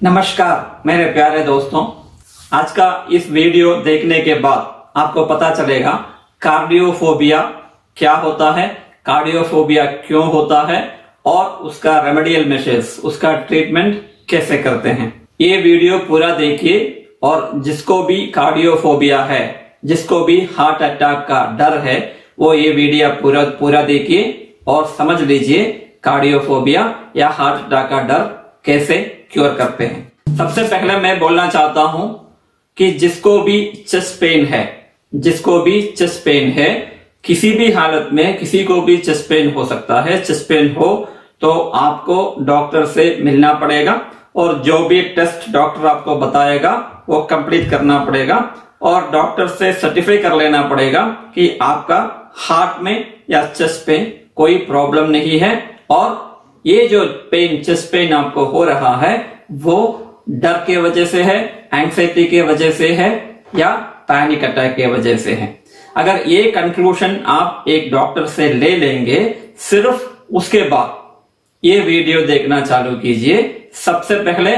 नमस्कार मेरे प्यारे दोस्तों, आज का इस वीडियो देखने के बाद आपको पता चलेगा कार्डियोफोबिया क्या होता है, कार्डियोफोबिया क्यों होता है और उसका रेमेडियल मेजर्स, उसका ट्रीटमेंट कैसे करते हैं। ये वीडियो पूरा देखिए और जिसको भी कार्डियोफोबिया है, जिसको भी हार्ट अटैक का डर है, वो ये वीडियो पूरा देखिए और समझ लीजिए कार्डियोफोबिया या हार्ट अटैक का डर कैसे क्योर करते हैं। सबसे पहले मैं बोलना चाहता हूं कि जिसको भी चेस्ट पेन है, किसी भी हालत में किसी को भी चेस्ट पेन हो सकता है। चेस्ट पेन हो तो आपको डॉक्टर से मिलना पड़ेगा और जो भी टेस्ट डॉक्टर आपको बताएगा वो कंप्लीट करना पड़ेगा और डॉक्टर से सर्टिफाई कर लेना पड़ेगा कि आपका हार्ट में या चेस्ट में कोई प्रॉब्लम नहीं है और ये जो पेन, चेस्ट पेन आपको हो रहा है वो डर के वजह से है, एंग्जाइटी के वजह से है या पैनिक अटैक के वजह से है। अगर ये कंक्लूजन आप एक डॉक्टर से ले लेंगे, सिर्फ उसके बाद ये वीडियो देखना चालू कीजिए। सबसे पहले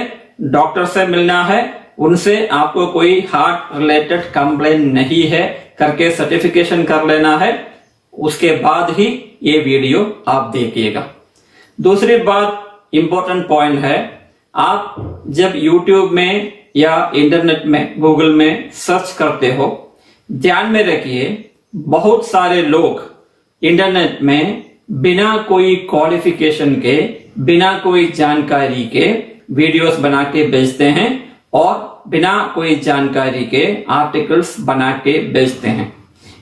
डॉक्टर से मिलना है, उनसे आपको कोई हार्ट रिलेटेड कंप्लेन नहीं है करके सर्टिफिकेशन कर लेना है, उसके बाद ही ये वीडियो आप देखिएगा। दूसरी बात, इंपॉर्टेंट पॉइंट है, आप जब YouTube में या इंटरनेट में, गूगल में सर्च करते हो, ध्यान में रखिए बहुत सारे लोग इंटरनेट में बिना कोई क्वालिफिकेशन के, बिना कोई जानकारी के वीडियोस बना के भेजते हैं और बिना कोई जानकारी के आर्टिकल्स बना के भेजते हैं।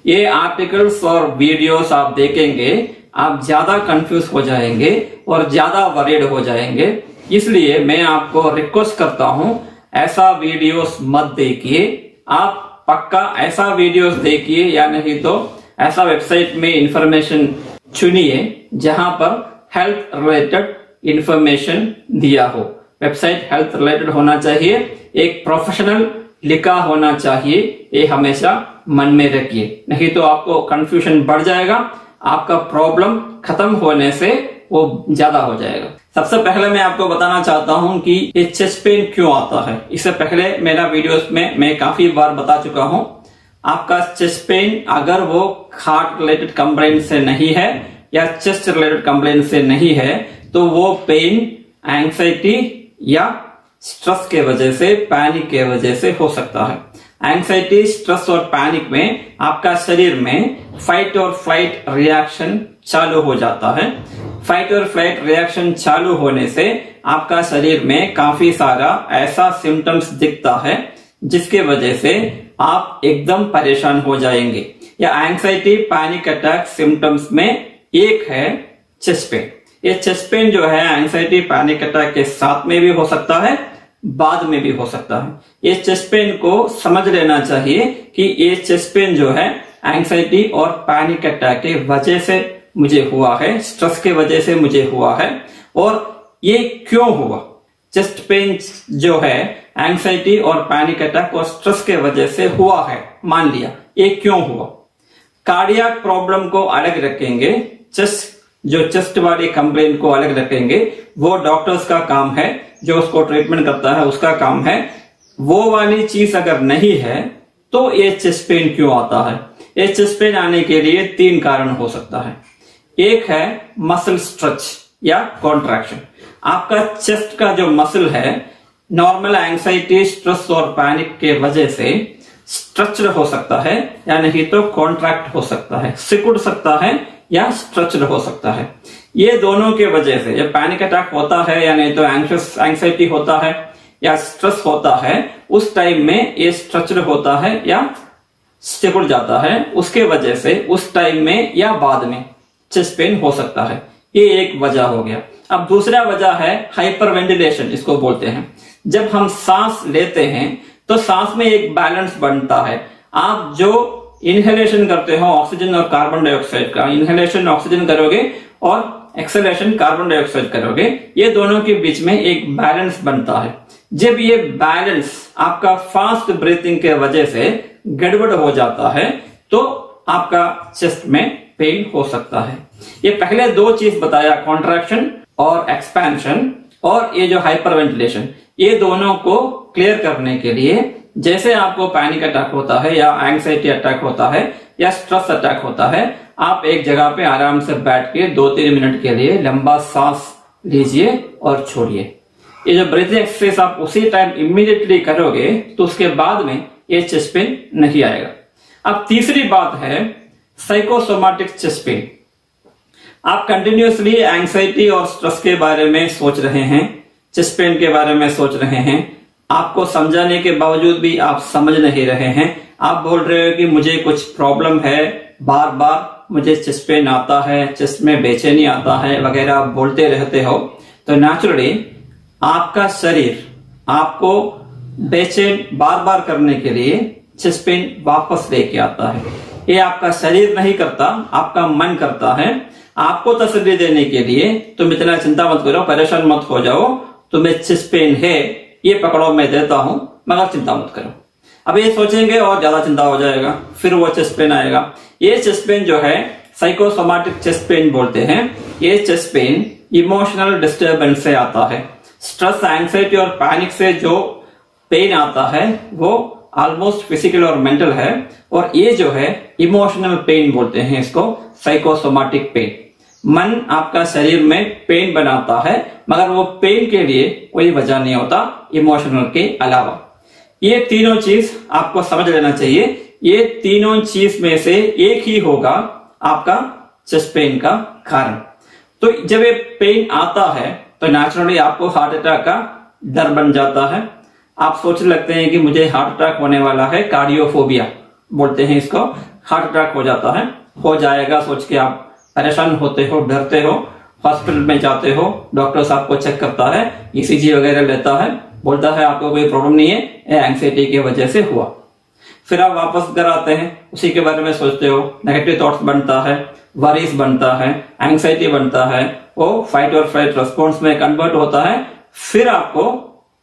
ये आर्टिकल्स और वीडियोस आप देखेंगे, आप ज्यादा कंफ्यूज हो जाएंगे और ज्यादा वरीड हो जाएंगे। इसलिए मैं आपको रिक्वेस्ट करता हूं, ऐसा वीडियोस मत देखिए। आप पक्का ऐसा वीडियोस देखिए या नहीं तो ऐसा वेबसाइट में इंफॉर्मेशन चुनिए जहां पर हेल्थ रिलेटेड इंफॉर्मेशन दिया हो। वेबसाइट हेल्थ रिलेटेड होना चाहिए, एक प्रोफेशनल लिखा होना चाहिए, ये हमेशा मन में रखिए, नहीं तो आपको कंफ्यूजन बढ़ जाएगा, आपका प्रॉब्लम खत्म होने से वो ज्यादा हो जाएगा। सबसे पहले मैं आपको बताना चाहता हूं कि ये चेस्ट पेन क्यों आता है। इससे पहले मेरा वीडियोस में मैं काफी बार बता चुका हूं, आपका चेस्ट पेन अगर वो हार्ट रिलेटेड कंप्लेंट से नहीं है या चेस्ट रिलेटेड कंप्लेंट से नहीं है तो वो पेन एंग्जाइटी या स्ट्रेस के वजह से, पैनिक के वजह से हो सकता है। एंग्जाइटी, स्ट्रेस और पैनिक में आपका शरीर में फाइट और फ्लाइट रिएक्शन चालू हो जाता है। फाइट और फ्लाइट रिएक्शन चालू होने से आपका शरीर में काफी सारा ऐसा सिम्टम्स दिखता है जिसके वजह से आप एकदम परेशान हो जाएंगे। या एंग्जाइटी, पैनिक अटैक सिम्टम्स में एक है चेस्ट पेन। ये चेस्ट पेन जो है एंग्जाइटी, पैनिक अटैक के साथ में भी हो सकता है, बाद में भी हो सकता है। ये चेस्ट पेन को समझ लेना चाहिए कि ये चेस्ट पेन जो है एंग्जाइटी और पैनिक अटैक के वजह से मुझे हुआ है, स्ट्रेस के वजह से मुझे हुआ है। और ये क्यों हुआ? चेस्ट पेन जो है एंग्जाइटी और पैनिक अटैक और स्ट्रेस के वजह से हुआ है, मान लिया, ये क्यों हुआ? कार्डियक प्रॉब्लम को अलग रखेंगे, चेस्ट वाली कंप्लेंट को अलग रखेंगे, वो डॉक्टर्स का काम है, जो उसको ट्रीटमेंट करता है उसका काम है। वो वाली चीज अगर नहीं है तो ये चेस्ट पेन क्यों आता है? ये चेस्ट पेन आने के लिए 3 कारण हो सकता है। एक है मसल स्ट्रेच या कॉन्ट्रैक्शन। आपका चेस्ट का जो मसल है नॉर्मल एंग्जाइटी, स्ट्रेस और पैनिक के वजह से स्ट्रेच्ड हो सकता है या नहीं तो कॉन्ट्रैक्ट हो सकता है, सिकुड़ सकता है या स्ट्रेच्ड हो सकता है। ये दोनों के वजह से जब पैनिक अटैक होता है या नहीं तो एंग्जाइटी होता है या स्ट्रेस होता है, उस टाइम में ये स्ट्रेच्ड होता है या सिकुड़ जाता है, उसके वजह से उस टाइम में या बाद में चेस्ट पेन हो सकता है। ये एक वजह हो गया। अब दूसरा वजह है हाइपर वेंटिलेशन, इसको बोलते हैं। जब हम सांस लेते हैं तो सांस में एक बैलेंस बनता है। आप जो इनहेलेशन करते हो ऑक्सीजन और कार्बन डाइऑक्साइड का, इनहेलेशन ऑक्सीजन करोगे और एक्सहेलेशन कार्बन डाइऑक्साइड करोगे, ये दोनों के बीच में एक बैलेंस बनता है। जब ये बैलेंस आपका फास्ट ब्रीथिंग के वजह से गड़बड़ हो जाता है तो आपका चेस्ट में पेन हो सकता है। ये पहले 2 चीज बताया, कॉन्ट्रैक्शन और एक्सपेंशन, और ये जो हाइपर वेंटिलेशन, ये दोनों को क्लियर करने के लिए जैसे आपको पैनिक अटैक होता है या एंग्जाइटी अटैक होता है या स्ट्रेस अटैक होता है, आप एक जगह पे आराम से बैठ के 2-3 मिनट के लिए लंबा सांस लीजिए और छोड़िए। ये जो ब्रीथिंग एक्सरसाइज आप उसी टाइम इमीडिएटली करोगे तो उसके बाद में ये चेस्ट पेन नहीं आएगा। अब तीसरी बात है साइकोसोमैटिक चेस्ट पेन। आप कंटिन्यूअसली एंग्जाइटी और स्ट्रेस के बारे में सोच रहे हैं, चेस्ट पेन के बारे में सोच रहे हैं, आपको समझाने के बावजूद भी आप समझ नहीं रहे हैं। आप बोल रहे हो कि मुझे कुछ प्रॉब्लम है, बार बार मुझे चेस्ट पेन आता है, चेस्ट में बेचैनी आता है वगैरह आप बोलते रहते हो, तो नेचुरली आपका शरीर आपको बेचैन बार बार करने के लिए चेस्ट पेन वापस लेके आता है। ये आपका शरीर नहीं करता, आपका मन करता है आपको तसल्ली देने के लिए। तुम इतना चिंता मत करो, परेशान मत हो जाओ, तुम्हें चेस्ट पेन है, ये पकड़ो मैं देता हूं, मगर चिंता मत करो। अब ये सोचेंगे और ज्यादा चिंता हो जाएगा, फिर वो चेस्ट पेन आएगा। ये चेस्ट पेन जो है साइकोसोमैटिक चेस्ट पेन बोलते हैं। ये चेस्ट पेन इमोशनल डिस्टर्बेंस से आता है। स्ट्रेस, एंग्जाइटी और पैनिक से जो पेन आता है वो ऑलमोस्ट फिजिकल और मेंटल है, और ये जो है इमोशनल पेन बोलते हैं इसको, साइकोसोमैटिक पेन। मन आपका शरीर में पेन बनाता है, मगर वो पेन के लिए कोई वजह नहीं होता इमोशनल के अलावा। ये तीनों चीज आपको समझ लेना चाहिए। ये तीनों चीज में से एक ही होगा आपका चेस्ट पेन का कारण। तो जब ये पेन आता है तो नेचुरली आपको हार्ट अटैक का डर बन जाता है। आप सोचने लगते हैं कि मुझे हार्ट अटैक होने वाला है, कार्डियोफोबिया बोलते हैं इसको। हार्ट अटैक हो जाता है, हो जाएगा सोच के आप परेशान होते हो, डरते हो, हॉस्पिटल में जाते हो, डॉक्टर आपको चेक करता है, ईसीजी वगैरह लेता है, बोलता है आपको कोई प्रॉब्लम नहीं है, एंग्जाइटी की वजह से हुआ। फिर आप वापस घर आते हैं, उसी के बारे में सोचते हो, नेगेटिव थॉट्स बनता है, वरीज बनता है, एंग्जाइटी बनता है, वो फाइट और फ्लाइट रेस्पॉन्स में कन्वर्ट होता है। फिर आपको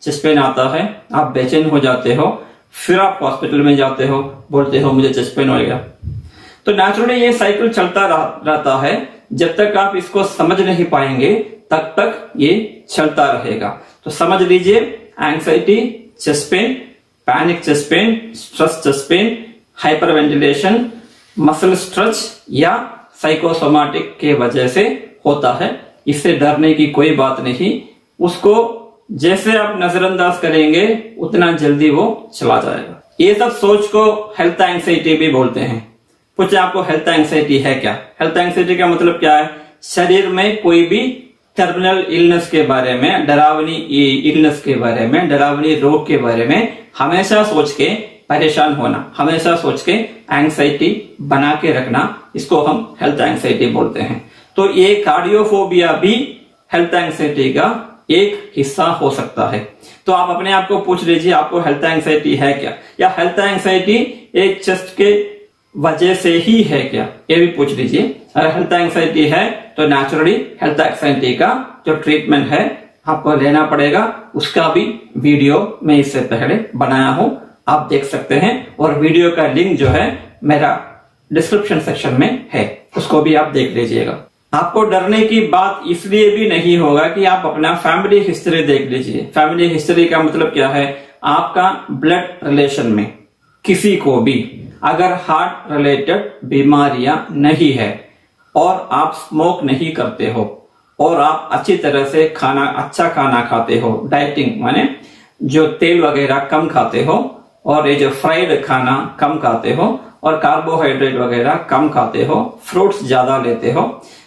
चेस्ट पेन आता है, आप बेचैन हो जाते हो, फिर आप हॉस्पिटल में जाते हो, बोलते हो मुझे चेस्ट पेन हो गया। तो नेचुरली ये साइकिल चलता रहता है। जब तक आप इसको समझ नहीं पाएंगे तब तक ये चलता रहेगा। तो समझ लीजिए, anxiety chest pain, panic chest pain, stress chest pain, hyperventilation, muscle stretch या साइकोसोमैटिक के वजह से होता है। इससे डरने की कोई बात नहीं। उसको जैसे आप नजरअंदाज करेंगे उतना जल्दी वो चला जाएगा। ये सब सोच को हेल्थ एंग्जाइटी भी बोलते हैं। पूछे आपको हेल्थ एंग्जाइटी है क्या? हेल्थ एंग्जाइटी का मतलब क्या है? शरीर में कोई भी टर्मिनल इलनेस के बारे में, डरावनी इलनेस के बारे में, डरावनी रोग के बारे में हमेशा सोच के परेशान होना, हमेशा सोच के एंग्जाइटी बना के रखना, इसको हम हेल्थ एंग्जाइटी बोलते हैं। तो ये कार्डियोफोबिया भी हेल्थ एंग्जाइटी का एक हिस्सा हो सकता है। तो आप अपने आप को पूछ लीजिए, आपको हेल्थ एंग्जाइटी है क्या, या हेल्थ एंग्जाइटी एक चेस्ट के वजह से ही है क्या, ये भी पूछ लीजिए। अगर हेल्थ एंग्जाइटी है तो नेचुरली हेल्थ एंग्जाइटी का जो ट्रीटमेंट है आपको लेना पड़ेगा। उसका भी वीडियो मैं इससे पहले बनाया हूं, आप देख सकते हैं, और वीडियो का लिंक जो है मेरा डिस्क्रिप्शन सेक्शन में है, उसको भी आप देख लीजिएगा। आपको डरने की बात इसलिए भी नहीं होगा कि आप अपना फैमिली हिस्ट्री देख लीजिए। फैमिली हिस्ट्री का मतलब क्या है? आपका ब्लड रिलेशन में किसी को भी अगर हार्ट रिलेटेड बीमारियां नहीं है और आप स्मोक नहीं करते हो और आप अच्छी तरह से अच्छा खाना खाते हो, डाइटिंग माने जो तेल वगैरह कम खाते हो, और ये जो फ्राइड खाना कम खाते हो, और कार्बोहाइड्रेट वगैरह कम खाते हो, फ्रूट्स ज्यादा लेते हो,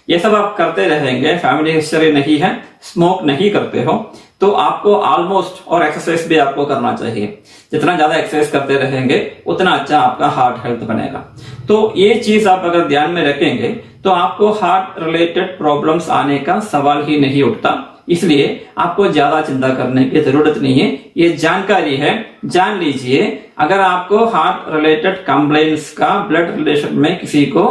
ये सब आप करते रहेंगे, फैमिली हिस्ट्री नहीं है, स्मोक नहीं करते हो, तो आपको ऑलमोस्ट, और एक्सरसाइज भी आपको करना चाहिए, जितना ज्यादा एक्सरसाइज करते रहेंगे उतना अच्छा आपका हार्ट हेल्थ बनेगा। तो ये चीज आप अगर ध्यान में रखेंगे तो आपको हार्ट रिलेटेड प्रॉब्लम्स आने का सवाल ही नहीं उठता। इसलिए आपको ज्यादा चिंता करने की जरूरत नहीं है। ये जानकारी है, जान लीजिए। अगर आपको हार्ट रिलेटेड कंप्लेंट्स का ब्लड रिलेशन में किसी को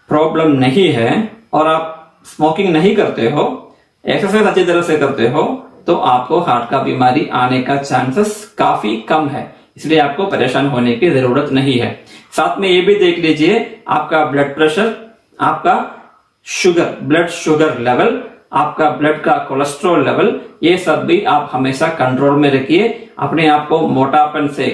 प्रॉब्लम नहीं है और आप स्मोकिंग नहीं करते हो, एक्सरसाइज अच्छी तरह से करते हो, तो आपको हार्ट का बीमारी आने का चांसेस काफी कम है। इसलिए आपको परेशान होने की जरूरत नहीं है। साथ में ये भी देख लीजिए आपका ब्लड प्रेशर, आपका शुगर, ब्लड शुगर लेवल आपका ब्लड का कोलेस्ट्रॉल लेवल, ये सब भी आप हमेशा कंट्रोल में रखिए। अपने आप को मोटापन से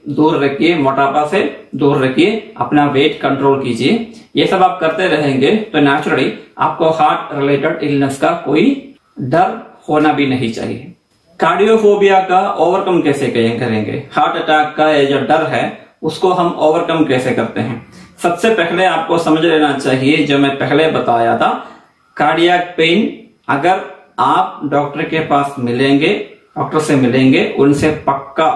दूर रखिए, मोटापा से दूर रखिए, अपना वेट कंट्रोल कीजिए। ये सब आप करते रहेंगे तो नेचुरली आपको हार्ट रिलेटेड इलनेस का कोई डर होना भी नहीं चाहिए। कार्डियोफोबिया का ओवरकम कैसे करेंगे? हार्ट अटैक का ये जो डर है उसको हम ओवरकम कैसे करते हैं? सबसे पहले आपको समझ लेना चाहिए, जो मैं पहले बताया था, कार्डियक पेन अगर आप डॉक्टर के पास मिलेंगे, डॉक्टर से मिलेंगे, उनसे पक्का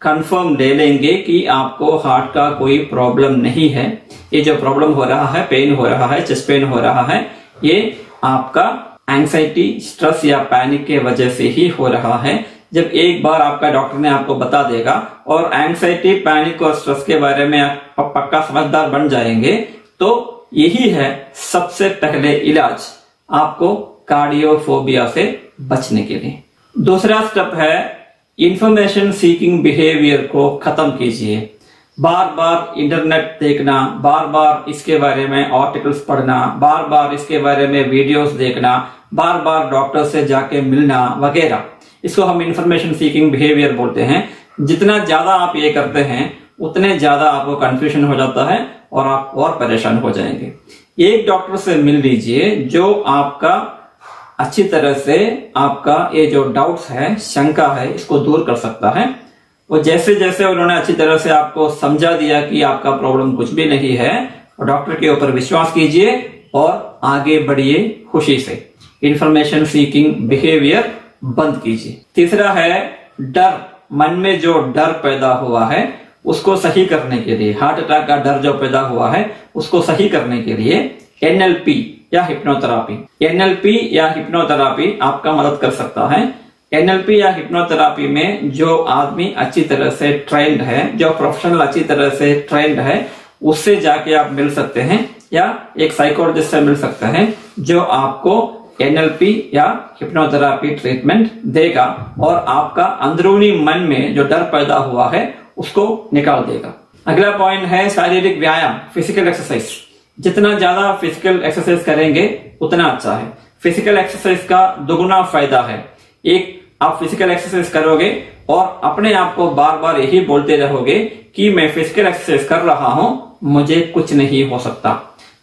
कंफर्म ले लेंगे कि आपको हार्ट का कोई प्रॉब्लम नहीं है। ये जो प्रॉब्लम हो रहा है, पेन हो रहा है, चेस्ट पेन हो रहा है, ये आपका एंग्जाइटी, स्ट्रेस या पैनिक के वजह से ही हो रहा है। जब एक बार आपका डॉक्टर ने आपको बता देगा और एंग्जाइटी, पैनिक और स्ट्रेस के बारे में आप पक्का समझदार बन जाएंगे, तो यही है सबसे पहले इलाज आपको कार्डियोफोबिया से बचने के लिए। दूसरा स्टेप है इंफॉर्मेशन सीकिंग बिहेवियर को खत्म कीजिए। बार बार इंटरनेट देखना, बार बार इसके बारे में आर्टिकल्स पढ़ना, बार बार इसके बारे में वीडियोस देखना, बार बार डॉक्टर से जाके मिलना वगैरह, इसको हम इंफॉर्मेशन सीकिंग बिहेवियर बोलते हैं। जितना ज्यादा आप ये करते हैं उतने ज्यादा आपको कंफ्यूजन हो जाता है और आप और परेशान हो जाएंगे। एक डॉक्टर से मिल लीजिए जो आपका अच्छी तरह से आपका ये जो डाउट्स है, शंका है, इसको दूर कर सकता है। और जैसे जैसे उन्होंने अच्छी तरह से आपको समझा दिया कि आपका प्रॉब्लम कुछ भी नहीं है, और डॉक्टर के ऊपर विश्वास कीजिए और आगे बढ़िए खुशी से। इंफॉर्मेशन सीकिंग बिहेवियर बंद कीजिए। तीसरा है डर। मन में जो डर पैदा हुआ है उसको सही करने के लिए, हार्ट अटैक का डर जो पैदा हुआ है उसको सही करने के लिए NLP या हिप्नोथेरापी, NLP या हिप्नोथेरापी आपका मदद कर सकता है। NLP या हिप्नोथेरापी में जो आदमी अच्छी तरह से ट्रेंड है, जो प्रोफेशनल अच्छी तरह से ट्रेंड है, उससे जाके आप मिल सकते हैं या एक साइकोलॉजिस्ट से मिल सकते हैं जो आपको NLP या हिप्नोथेरापी ट्रीटमेंट देगा और आपका अंदरूनी मन में जो डर पैदा हुआ है उसको निकाल देगा। अगला पॉइंट है शारीरिक व्यायाम, फिजिकल एक्सरसाइज। जितना ज्यादा फिजिकल एक्सरसाइज करेंगे उतना अच्छा है। फिजिकल एक्सरसाइज का दुगुना फायदा है। एक, आप फिजिकल एक्सरसाइज करोगे और अपने आप को बार बार यही बोलते रहोगे कि मैं फिजिकल एक्सरसाइज कर रहा हूं, मुझे कुछ नहीं हो सकता।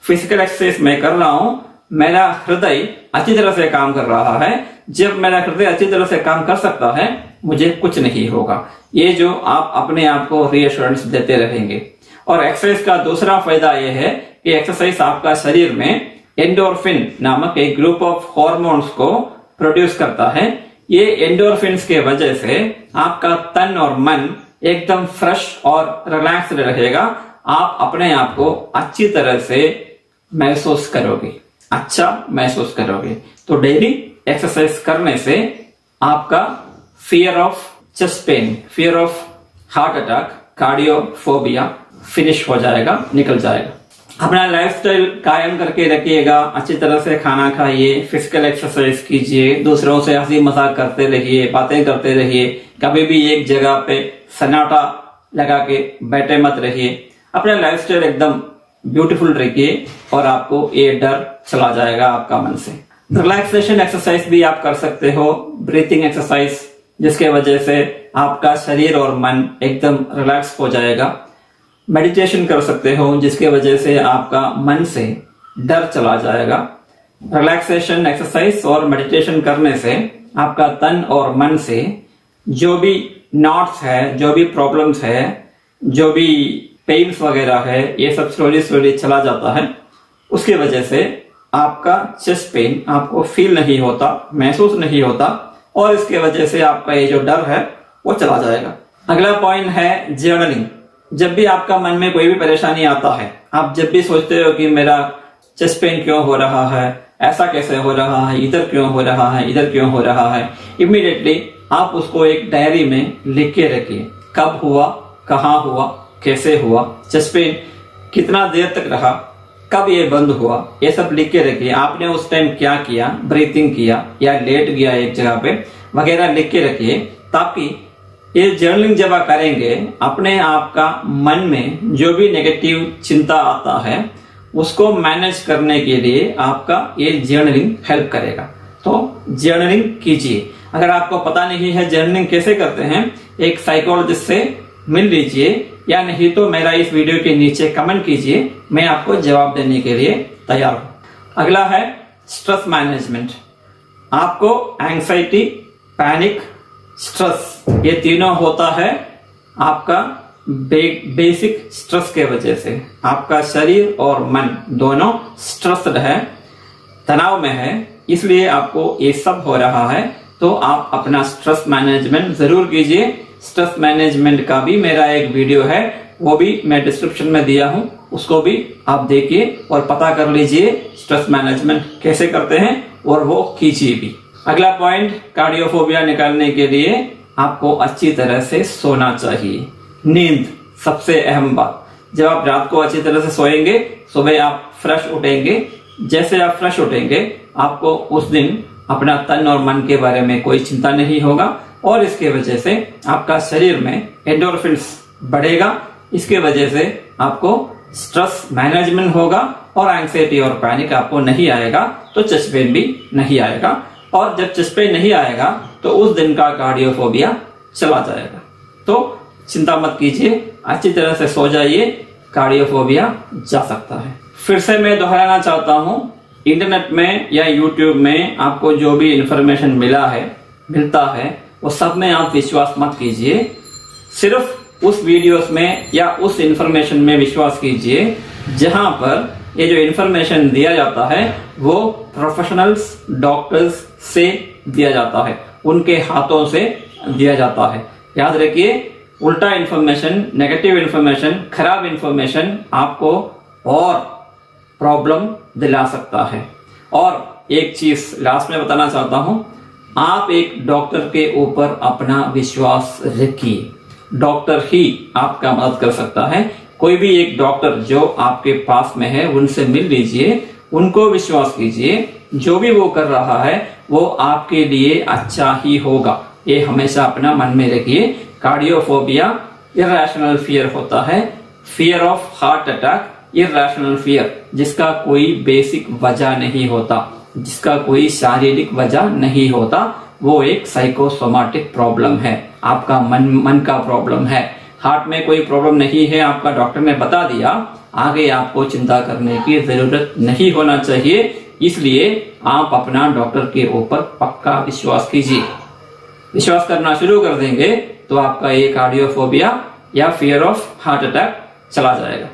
फिजिकल एक्सरसाइज मैं कर रहा हूं, मेरा हृदय अच्छी तरह से काम कर रहा है। जब मेरा हृदय अच्छी तरह से काम कर सकता है, मुझे कुछ नहीं होगा। ये जो आप अपने आप को रीअश्योरेंस देते रहेंगे। और एक्सरसाइज का दूसरा फायदा यह है कि एक्सरसाइज आपका शरीर में एंडोर्फिन नामक एक ग्रुप ऑफ हॉर्मोन्स को प्रोड्यूस करता है। ये एंडोर्फिन्स के वजह से आपका तन और मन एकदम फ्रेश और रिलैक्स्ड रहेगा। आप अपने आप को अच्छी तरह से महसूस करोगे, अच्छा महसूस करोगे। तो डेली एक्सरसाइज करने से आपका fear of chest pain, fear of heart attack, cardiophobia finish हो जाएगा, निकल जाएगा। अपना लाइफस्टाइल कायम करके रखिएगा, अच्छी तरह से खाना खाइए, फिजिकल एक्सरसाइज कीजिए, दूसरों से हंसी मजाक करते रहिए, बातें करते रहिए। कभी भी एक जगह पे सन्नाटा लगा के बैठे मत रहिए। अपना लाइफस्टाइल एकदम ब्यूटीफुल रखिए और आपको ये डर चला जाएगा आपका मन से। रिलैक्सेशन एक्सरसाइज भी आप कर सकते हो, ब्रीथिंग एक्सरसाइज, जिसके वजह से आपका शरीर और मन एकदम रिलैक्स हो जाएगा। मेडिटेशन कर सकते हो, जिसके वजह से आपका मन से डर चला जाएगा। रिलैक्सेशन एक्सरसाइज और मेडिटेशन करने से आपका तन और मन से जो भी नॉट्स है, जो भी प्रॉब्लम्स है, जो भी पेन्स वगैरह है, ये सब स्लोली स्लोली चला जाता है। उसकी वजह से आपका चेस्ट पेन आपको फील नहीं होता, महसूस नहीं होता, और इसके वजह से आपका ये जो डर है वो चला जाएगा। अगला पॉइंट है जर्नलिंग। जब भी आपका मन में कोई भी परेशानी आता है, आप जब भी सोचते हो कि मेरा चेस्ट पेन क्यों हो रहा है, ऐसा कैसे हो रहा है, इधर क्यों हो रहा है, इधर क्यों हो रहा है, इमीडिएटली आप उसको एक डायरी में लिख के रखिए। कब हुआ, कहाँ हुआ, कैसे हुआ, चेस्ट पेन कितना देर तक रहा, कब ये बंद हुआ, ये सब लिख के रखिए। आपने उस टाइम क्या किया, ब्रीथिंग किया या लेट गया एक जगह पे वगैरह लिख के रखिए, ताकि ये जर्नलिंग जब आप करेंगे, अपने आप का मन में जो भी नेगेटिव चिंता आता है उसको मैनेज करने के लिए आपका ये जर्नलिंग हेल्प करेगा। तो जर्नलिंग कीजिए। अगर आपको पता नहीं है जर्नलिंग कैसे करते हैं, एक साइकोलॉजिस्ट से मिल लीजिए, या नहीं तो मेरा इस वीडियो के नीचे कमेंट कीजिए, मैं आपको जवाब देने के लिए तैयार हूं। अगला है स्ट्रेस मैनेजमेंट। आपको एंग्जाइटी, पैनिक, स्ट्रेस, ये तीनों होता है आपका बेसिक स्ट्रेस के वजह से। आपका शरीर और मन दोनों स्ट्रेस्ड है, तनाव में है, इसलिए आपको ये सब हो रहा है। तो आप अपना स्ट्रेस मैनेजमेंट जरूर कीजिए। स्ट्रेस मैनेजमेंट का भी मेरा एक वीडियो है, वो भी मैं डिस्क्रिप्शन में दिया हूं, उसको भी आप देखिए और पता कर लीजिए स्ट्रेस मैनेजमेंट कैसे करते हैं, और वो कीजिए भी। अगला पॉइंट, कार्डियोफोबिया निकालने के लिए आपको अच्छी तरह से सोना चाहिए। नींद सबसे अहम बात। जब आप रात को अच्छी तरह से सोएंगे, सुबह आप फ्रेश उठेंगे। जैसे आप फ्रेश उठेंगे, आपको उस दिन अपना तन और मन के बारे में कोई चिंता नहीं होगा, और इसके वजह से आपका शरीर में एंडोर्फिन्स बढ़ेगा। इसके वजह से आपको स्ट्रेस मैनेजमेंट होगा, और एंग्जाइटी और पैनिक आपको नहीं आएगा, तो चेस्ट पेन भी नहीं आएगा। और जब चेस्ट पेन नहीं आएगा तो उस दिन का कार्डियोफोबिया चला जाएगा। तो चिंता मत कीजिए, अच्छी तरह से सो जाइए, कार्डियोफोबिया जा सकता है। फिर से मैं दोहराना चाहता हूं, इंटरनेट में या यूट्यूब में आपको जो भी इंफॉर्मेशन मिलता है, वो सब में आप विश्वास मत कीजिए। सिर्फ उस वीडियोस में या उस इंफॉर्मेशन में विश्वास कीजिए जहां पर ये जो इंफॉर्मेशन दिया जाता है वो प्रोफेशनल्स, डॉक्टर्स से दिया जाता है, उनके हाथों से दिया जाता है। याद रखिए, उल्टा इंफॉर्मेशन, नेगेटिव इंफॉर्मेशन, खराब इंफॉर्मेशन आपको और प्रॉब्लम दिला सकता है। और एक चीज लास्ट में बताना चाहता हूं, आप एक डॉक्टर के ऊपर अपना विश्वास रखिए। डॉक्टर ही आपका मदद कर सकता है। कोई भी एक डॉक्टर जो आपके पास में है, उनसे मिल लीजिए, उनको विश्वास कीजिए। जो भी वो कर रहा है वो आपके लिए अच्छा ही होगा, ये हमेशा अपना मन में रखिए। कार्डियोफोबिया इरैशनल फियर होता है, fear of heart attack, irrational fear, जिसका कोई बेसिक वजह नहीं होता, जिसका कोई शारीरिक वजह नहीं होता, वो एक साइकोसोमैटिक प्रॉब्लम है, आपका मन का प्रॉब्लम है। हार्ट में कोई प्रॉब्लम नहीं है, आपका डॉक्टर ने बता दिया, आगे आपको चिंता करने की जरूरत नहीं होना चाहिए। इसलिए आप अपना डॉक्टर के ऊपर पक्का विश्वास कीजिए। विश्वास करना शुरू कर देंगे तो आपका ये कार्डियोफोबिया या फियर ऑफ हार्ट अटैक चला जाएगा।